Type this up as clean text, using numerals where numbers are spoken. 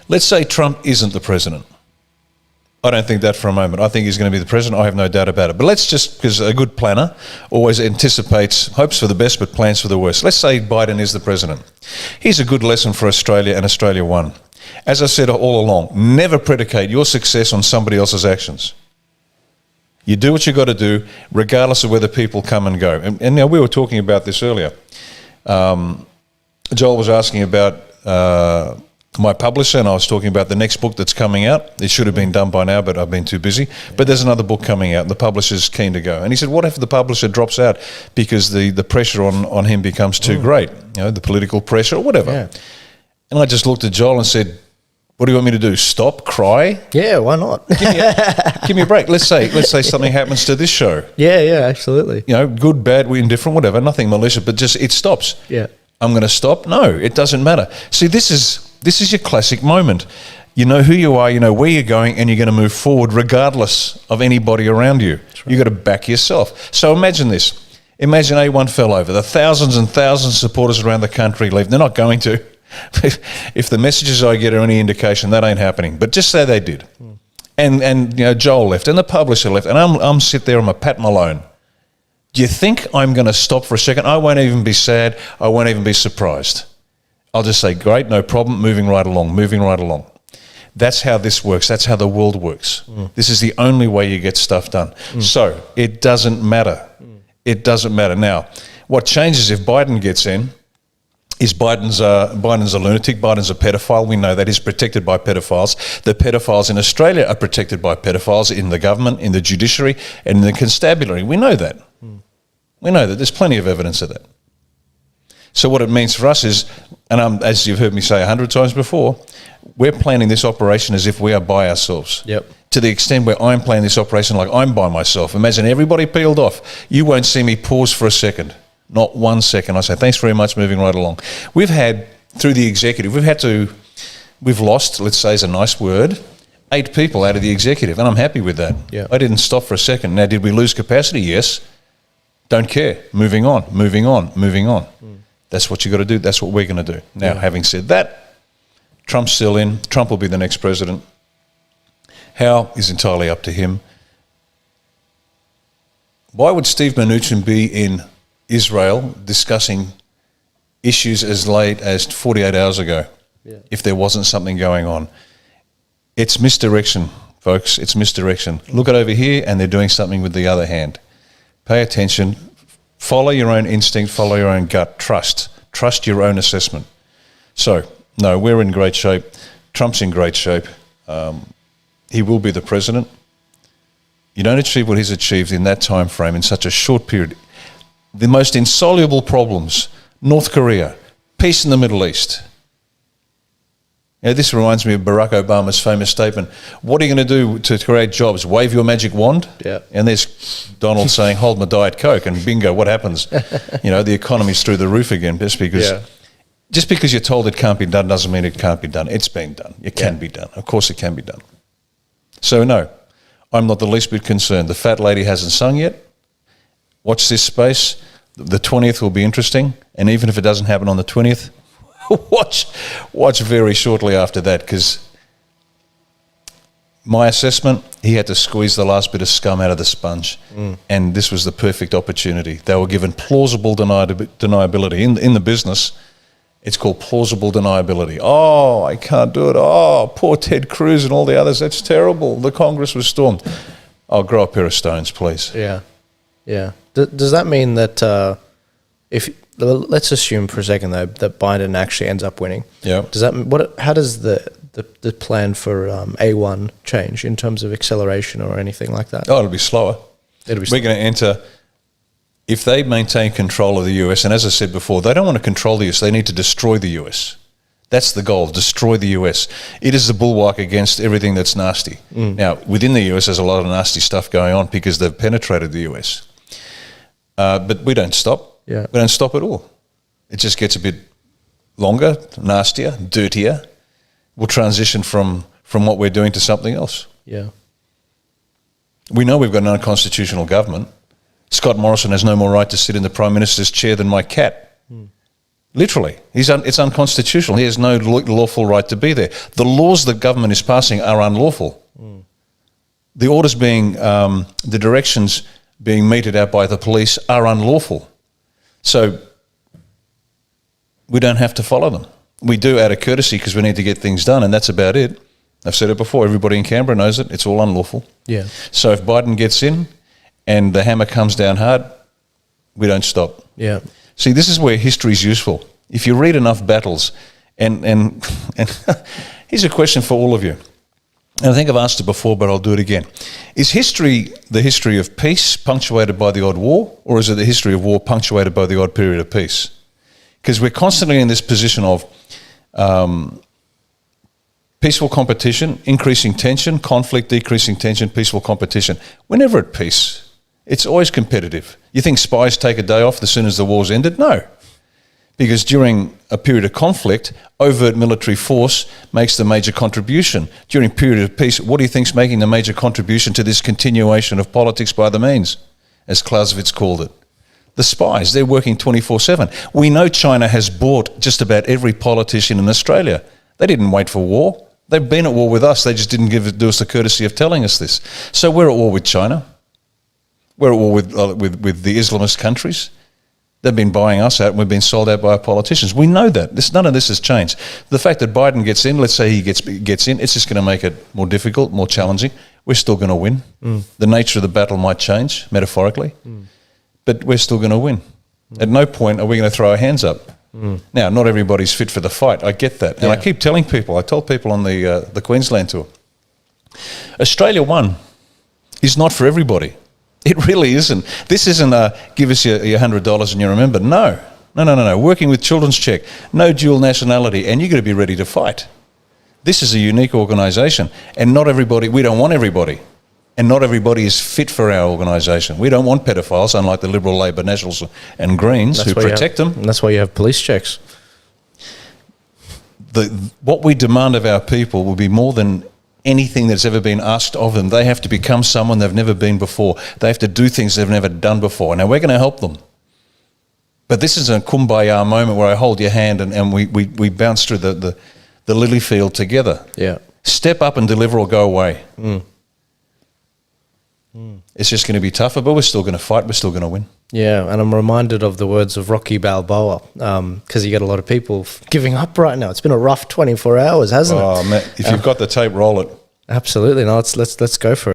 Let's say Trump isn't the president. I don't think that for a moment. I think he's going to be the president. I have no doubt about it. But let's just, because a good planner always anticipates, hopes for the best, but plans for the worst. Let's say Biden is the president. Here's a good lesson for Australia and Australia One. As I said all along, never predicate your success on somebody else's actions. You do what you got to do, regardless of whether people come and go. And now we were talking about this earlier. Joel was asking about my publisher, and I was talking about the next book that's coming out. It should have been done by now, but I've been too busy. But there's another book coming out. The publisher's keen to go. And he said, what if the publisher drops out because the pressure on him becomes too great? You know, the political pressure or whatever. Yeah. And I just looked at Joel and said, what do you want me to do? Stop? Cry? Yeah, why not? Give me a break. Let's say something happens to this show. Yeah, absolutely. You know, good, bad, indifferent, whatever, nothing malicious, but just it stops. Yeah. I'm going to stop? No, it doesn't matter. See, this is your classic moment. You know who you are, you know where you're going, and you're going to move forward regardless of anybody around you. Right. You've got to back yourself. So imagine this. Imagine A1 fell over. The thousands and thousands of supporters around the country leave. They're not going to. If the messages I get are any indication, that ain't happening. But just say they did. And you know, Joel left, and the publisher left, and I'm sit there, I'm a Pat Malone. Do you think I'm going to stop for a second? I won't even be sad. I won't even be surprised. I'll just say, great, no problem, moving right along. That's how this works. That's how the world works. This is the only way you get stuff done. So it doesn't matter. It doesn't matter. Now, what changes if Biden gets in is Biden's a lunatic, Biden's a pedophile. We know that he's protected by pedophiles. The pedophiles in Australia are protected by pedophiles in the government, in the judiciary, and in the constabulary. We know that. We know that. There's plenty of evidence of that. So what it means for us is, and as you've heard me say 100 times before, we're planning this operation as if we are by ourselves. Yep. To the extent where I'm planning this operation like I'm by myself. Imagine everybody peeled off. You won't see me pause for a second. Not 1 second. I say, thanks very much, moving right along. We've had, through the executive, we've lost, let's say is a nice word, 8 people out of the executive, and I'm happy with that. Yeah. I didn't stop for a second. Now, did we lose capacity? Yes. Don't care. Moving on. That's what you got to do. That's what we're going to do. Now, having said that, Trump's still in. Trump will be the next president. How is entirely up to him. Why would Steve Mnuchin be in Israel discussing issues as late as 48 hours ago if there wasn't something going on? It's misdirection, folks. It's misdirection. Look at over here, and they're doing something with the other hand. Pay attention. Follow your own instinct. Follow your own gut. Trust your own assessment. So, no, we're in great shape. Trump's in great shape. He will be the president. You don't achieve what he's achieved in that time frame in such a short period. The most insoluble problems, North Korea, peace in the Middle East. Now, this reminds me of Barack Obama's famous statement, what are you going to do to create jobs? Wave your magic wand? Yeah. And there's Donald saying, hold my Diet Coke, and bingo, what happens? You know, the economy's through the roof again just because you're told it can't be done doesn't mean it can't be done. It's been done. It can be done. Of course it can be done. So, no, I'm not the least bit concerned. The fat lady hasn't sung yet. Watch this space. The 20th will be interesting, and even if it doesn't happen on the 20th, watch very shortly after that, because my assessment, he had to squeeze the last bit of scum out of the sponge, and this was the perfect opportunity. They were given plausible deniability. In the business, it's called plausible deniability. Oh, I can't do it. Oh, poor Ted Cruz and all the others. That's terrible. The Congress was stormed. I'll grow a pair of stones, please. Yeah. Does that mean that let's assume for a second though that Biden actually ends up winning? Yeah. How does the plan for A1 change in terms of acceleration or anything like that? Oh, it'll be slower. We're going to enter. If they maintain control of the US, and as I said before, they don't want to control the US, they need to destroy the US. That's the goal, destroy the US. It is the bulwark against everything that's nasty. Now, within the US, there's a lot of nasty stuff going on because they've penetrated the US. But we don't stop. Yeah. We don't stop at all. It just gets a bit longer, nastier, dirtier. We'll transition from what we're doing to something else. Yeah. We know we've got an unconstitutional government. Scott Morrison has no more right to sit in the Prime Minister's chair than my cat. Literally. It's unconstitutional. He has no lawful right to be there. The laws the government is passing are unlawful. The orders the directions being meted out by the police are unlawful. So we don't have to follow them. We do out of courtesy because we need to get things done, and that's about it. I've said it before. Everybody in Canberra knows it. It's all unlawful. Yeah. So if Biden gets in and the hammer comes down hard, we don't stop. Yeah. See, this is where history is useful. If you read enough battles, and here's a question for all of you. And I think I've asked it before, but I'll do it again. Is history the history of peace punctuated by the odd war, or is it the history of war punctuated by the odd period of peace? Because we're constantly in this position of peaceful competition, increasing tension, conflict, decreasing tension, peaceful competition. We're never at peace. It's always competitive. You think spies take a day off as soon as the war's ended? No. Because during a period of conflict, overt military force makes the major contribution. During a period of peace, what do you think's making the major contribution to this continuation of politics by the means, as Clausewitz called it? The spies, they're working 24/7. We know China has bought just about every politician in Australia. They didn't wait for war. They've been at war with us. They just didn't do us the courtesy of telling us this. So we're at war with China. We're at war with the Islamist countries. They've been buying us out and we've been sold out by our politicians. We know that. None of this has changed. The fact that Biden gets in, let's say he gets in, it's just going to make it more difficult, more challenging. We're still going to win. The nature of the battle might change, metaphorically, but we're still going to win. At no point are we going to throw our hands up. Now, not everybody's fit for the fight. I get that. And I keep telling people, I told people on the Queensland tour, Australia 1 is not for everybody. It really isn't. This isn't give us your $100 and you remember. No. Working with Children's Check, no dual nationality, and you've got to be ready to fight. This is a unique organisation, and not everybody, we don't want everybody, and not everybody is fit for our organisation. We don't want pedophiles, unlike the Liberal, Labor, Nationals and Greens who protect them. And that's why you have police checks. What we demand of our people will be more than anything that's ever been asked of them. They have to become someone they've never been before. They have to do things they've never done before. Now, we're going to help them. But this is a kumbaya moment where I hold your hand and we bounce through the lily field together. Yeah. Step up and deliver or go away. It's just going to be tougher, but we're still going to fight. We're still going to win. Yeah, and I'm reminded of the words of Rocky Balboa because you get a lot of people giving up right now. It's been a rough 24 hours, hasn't it? Oh, man, if you've got the tape, roll it. Absolutely. No, let's go for it.